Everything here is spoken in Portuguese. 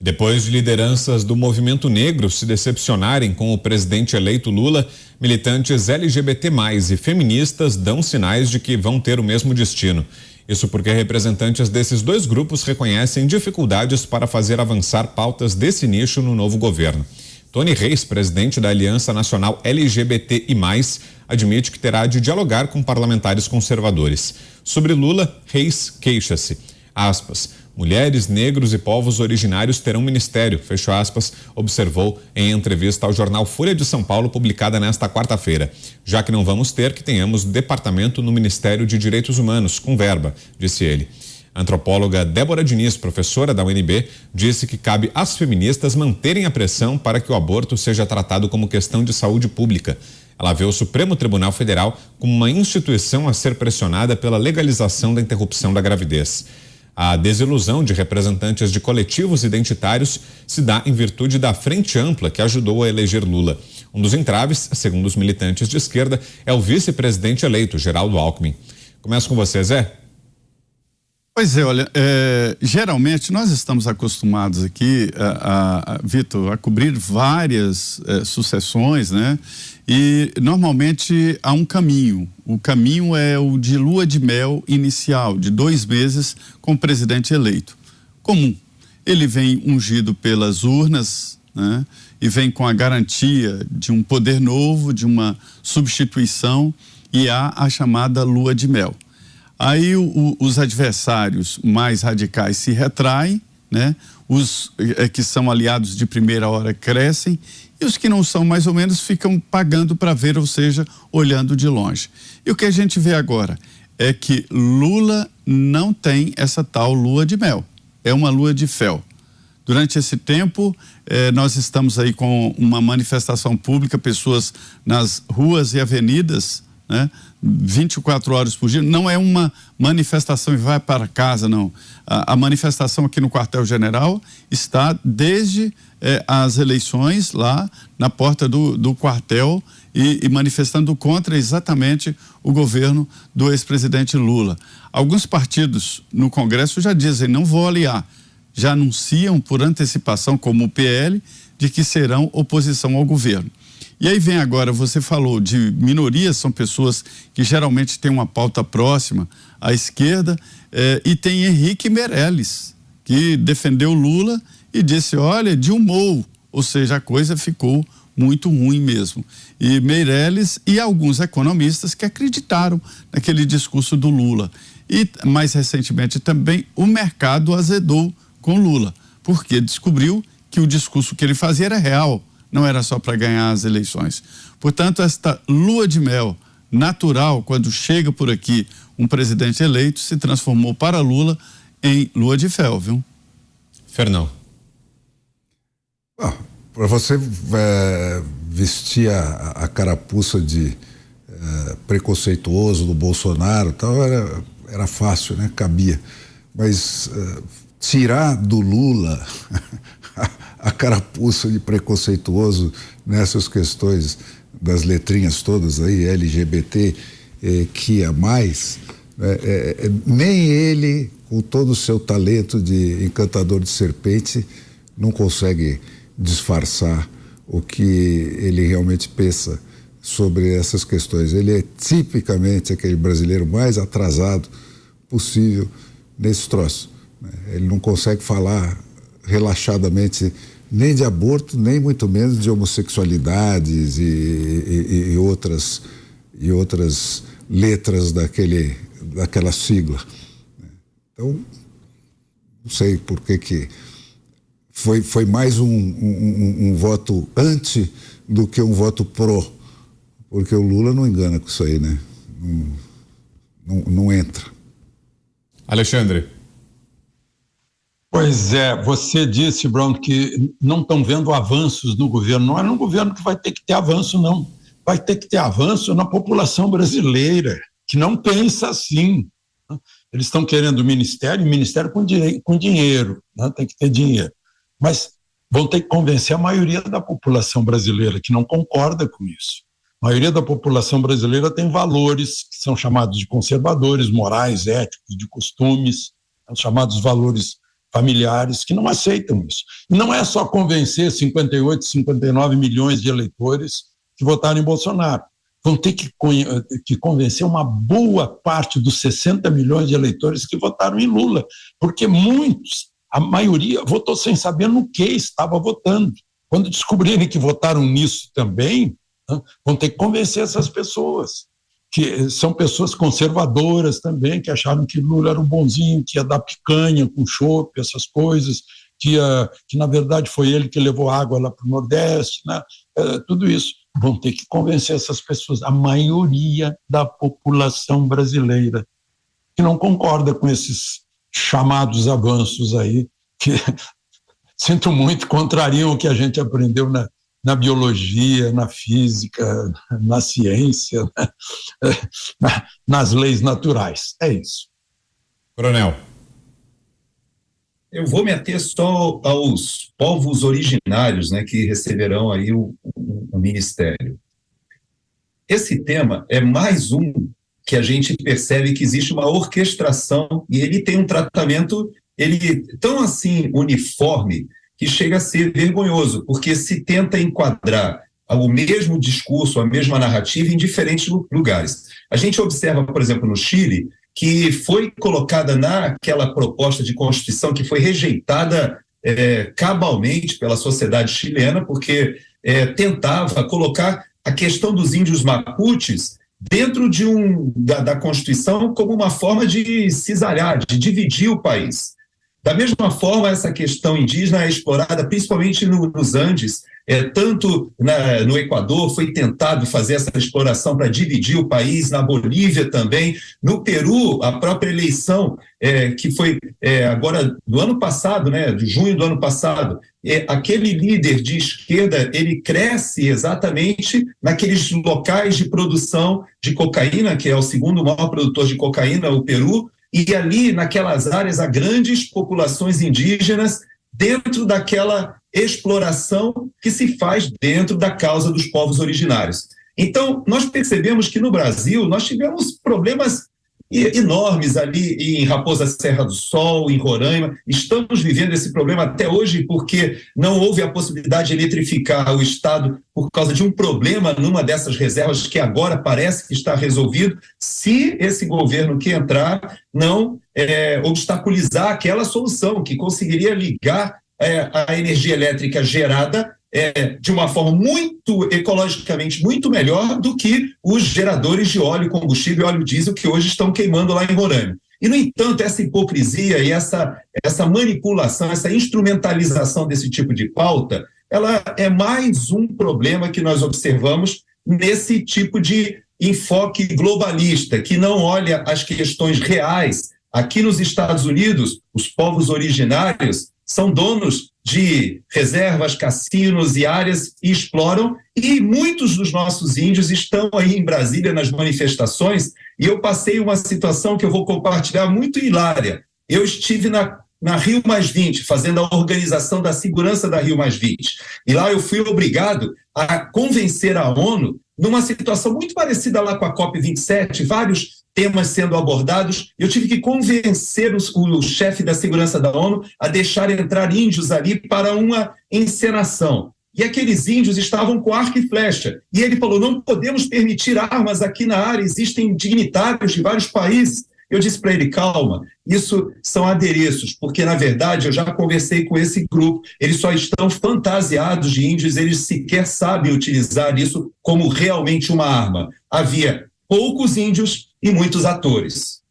Depois de lideranças do movimento negro se decepcionarem com o presidente eleito Lula, militantes LGBT+, e feministas dão sinais de que vão ter o mesmo destino. Isso porque representantes desses dois grupos reconhecem dificuldades para fazer avançar pautas desse nicho no novo governo. Tony Reis, presidente da Aliança Nacional LGBTI+, admite que terá de dialogar com parlamentares conservadores. Sobre Lula, Reis queixa-se, aspas, mulheres, negros e povos originários terão ministério, fecha aspas, observou em entrevista ao jornal Folha de São Paulo, publicada nesta quarta-feira. Já que não vamos ter, que tenhamos departamento no Ministério de Direitos Humanos, com verba, disse ele. A antropóloga Débora Diniz, professora da UNB, disse que cabe às feministas manterem a pressão para que o aborto seja tratado como questão de saúde pública. Ela vê o Supremo Tribunal Federal como uma instituição a ser pressionada pela legalização da interrupção da gravidez. A desilusão de representantes de coletivos identitários se dá em virtude da frente ampla que ajudou a eleger Lula. Um dos entraves, segundo os militantes de esquerda, é o vice-presidente eleito, Geraldo Alckmin. Começo com você, Zé. Pois é, olha, geralmente nós estamos acostumados aqui, Vitor, a cobrir várias sucessões, né? E normalmente há um caminho. O caminho é o de lua de mel inicial, de 2 meses com o presidente eleito. Comum. Ele vem ungido pelas urnas, né? E vem com a garantia de um poder novo, de uma substituição, e há a chamada lua de mel. Aí os adversários mais radicais se retraem, né? Os que são aliados de primeira hora crescem, e os que não são, mais ou menos, ficam pagando para ver, ou seja, olhando de longe. E o que a gente vê agora é que Lula não tem essa tal lua de mel, é uma lua de fel. Durante esse tempo, nós estamos aí com uma manifestação pública, pessoas nas ruas e avenidas, né? 24 horas por dia, não é uma manifestação e vai para casa, não. A manifestação aqui no quartel-general está desde as eleições lá na porta do quartel e manifestando contra exatamente o governo do ex-presidente Lula. Alguns partidos no Congresso já dizem, não vou aliar, já anunciam por antecipação, como o PL, de que serão oposição ao governo. E aí vem agora, você falou de minorias, são pessoas que geralmente têm uma pauta próxima à esquerda, e tem Henrique Meirelles, que defendeu Lula e disse, olha, dilmou, ou seja, a coisa ficou muito ruim mesmo. E Meirelles e alguns economistas que acreditaram naquele discurso do Lula. E mais recentemente também o mercado azedou com Lula, porque descobriu que o discurso que ele fazia era real, não era só para ganhar as eleições. Portanto, esta lua de mel natural, quando chega por aqui um presidente eleito, se transformou para Lula em lua de fel, viu? Fernão. Para você vestir a carapuça de preconceituoso do Bolsonaro e tal, era fácil, né? Cabia. Mas tirar do Lula a carapuça de preconceituoso nessas questões das letrinhas todas aí, LGBT, que a mais, nem ele, com todo o seu talento de encantador de serpente, não consegue disfarçar o que ele realmente pensa sobre essas questões. Ele é tipicamente aquele brasileiro mais atrasado possível nesse troço, né? Ele não consegue falar relaxadamente nem de aborto, nem muito menos de homossexualidades e outras letras daquela sigla. Então, não sei por que foi mais um voto anti do que um voto pró, porque o Lula não engana com isso aí, né? Não entra. Alexandre. Pois é, você disse, Brown, que não estão vendo avanços no governo. Não é no governo que vai ter que ter avanço, não. Vai ter que ter avanço na população brasileira, que não pensa assim. Eles estão querendo ministério com dinheiro, né? Tem que ter dinheiro. Mas vão ter que convencer a maioria da população brasileira, que não concorda com isso. A maioria da população brasileira tem valores que são chamados de conservadores, morais, éticos, de costumes, são chamados valores familiares que não aceitam isso. E não é só convencer 58, 59 milhões de eleitores que votaram em Bolsonaro. Vão ter que convencer uma boa parte dos 60 milhões de eleitores que votaram em Lula, porque muitos, a maioria, votou sem saber no que estava votando. Quando descobrirem que votaram nisso também, vão ter que convencer essas pessoas, que são pessoas conservadoras também, que acharam que Lula era um bonzinho, que ia dar picanha com chope, essas coisas, que na verdade foi ele que levou água lá para o Nordeste, né? Tudo isso. Vão ter que convencer essas pessoas, a maioria da população brasileira, que não concorda com esses chamados avanços aí, que, sinto muito, contrariam o que a gente aprendeu na biologia, na física, na ciência, nas leis naturais. É isso. Coronel. Eu vou me ater só aos povos originários, né, que receberão aí o ministério. Esse tema é mais um que a gente percebe que existe uma orquestração e ele tem um tratamento tão assim uniforme que chega a ser vergonhoso, porque se tenta enquadrar o mesmo discurso, a mesma narrativa em diferentes lugares. A gente observa, por exemplo, no Chile, que foi colocada naquela proposta de Constituição que foi rejeitada cabalmente pela sociedade chilena, porque tentava colocar a questão dos índios mapuches dentro da Constituição como uma forma de cisalhar, de dividir o país. Da mesma forma, essa questão indígena é explorada principalmente nos Andes, tanto no Equador foi tentado fazer essa exploração para dividir o país, na Bolívia também, no Peru, a própria eleição que foi agora do ano passado, né, de junho do ano passado, aquele líder de esquerda, ele cresce exatamente naqueles locais de produção de cocaína, que é o segundo maior produtor de cocaína, o Peru, e ali naquelas áreas há grandes populações indígenas dentro daquela exploração que se faz dentro da causa dos povos originários. Então, nós percebemos que no Brasil nós tivemos problemas enormes ali em Raposa Serra do Sol, em Roraima. Estamos vivendo esse problema até hoje porque não houve a possibilidade de eletrificar o Estado por causa de um problema numa dessas reservas que agora parece que está resolvido, se esse governo que entrar não obstaculizar aquela solução que conseguiria ligar a energia elétrica gerada de uma forma muito ecologicamente muito melhor do que os geradores de óleo combustível e óleo diesel que hoje estão queimando lá em Roraima. E, no entanto, essa hipocrisia e essa manipulação, essa instrumentalização desse tipo de pauta, ela é mais um problema que nós observamos nesse tipo de enfoque globalista, que não olha as questões reais. Aqui nos Estados Unidos, os povos originários são donos de reservas, cassinos e áreas e exploram, e muitos dos nossos índios estão aí em Brasília nas manifestações, e eu passei uma situação que eu vou compartilhar muito hilária. Eu estive na Rio+20, fazendo a organização da segurança da Rio+20, e lá eu fui obrigado a convencer a ONU numa situação muito parecida lá com a COP27, vários temas sendo abordados. Eu tive que convencer o chefe da segurança da ONU a deixar entrar índios ali para uma encenação. E aqueles índios estavam com arco e flecha. E ele falou, não podemos permitir armas aqui na área, existem dignitários de vários países. Eu disse para ele, calma, isso são adereços, porque na verdade eu já conversei com esse grupo, eles só estão fantasiados de índios, eles sequer sabem utilizar isso como realmente uma arma. Havia poucos índios e muitos atores.